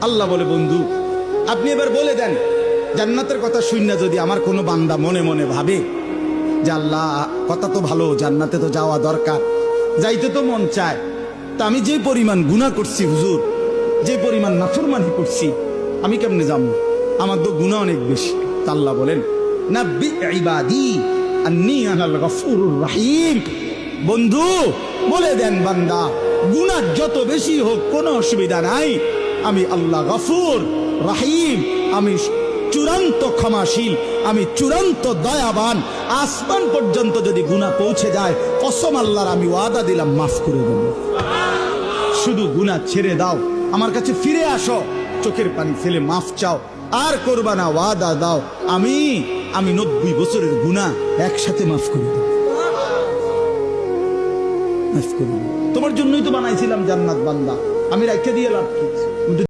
আল্লাহ বলে, বন্ধু আপনি এবার বলে দেন, জান্নাতের কথা শুননা যদি আমার কোনো বান্দা মনে মনে ভাবে যে আল্লাহ কথা তো ভালো, জান্নাতে তো যাওয়া দরকার, যাইতে তো মন চায়, তা আমি যে পরিমাণ গুনাহ করছি হুজুর, যে পরিমাণ নাফরমানি করছি, আমি কেমনে যাবো? আমার তো গুনাহ অনেক বেশি। তা আল্লাহ বলেন, নাব্বি ইবাদি আন্নী আনাল গফুরুর রহিম। বন্ধু বলে দেন, বান্দা গুনাহ যত বেশি হোক কোনো অসুবিধা নাই, আমি আল্লাহ গফুর রহিম, আমি চূড়ান্ত ক্ষমাশীল, আমি চূড়ান্ত দয়াবান। আসমান পর্যন্ত যদি গুনাহ পৌঁছে যায়, কসম আল্লাহর আমি ওয়াদা দিলাম মাফ করে দেব। শুধু গুনাহ ছেড়ে দাও, আমার কাছে ফিরে আসো, চোখের পানি ফেলে মাফ চাও, আর করবা না, ওয়াদা দাও আমি 90 বছরের গুনাহ একসাথে মাফ করে দেব। মাফ করে দেব। তোমার জন্যই তো বানাইছিলাম জান্নাত বান্দা, আমি রাইখা দিয়ে লাভ কি?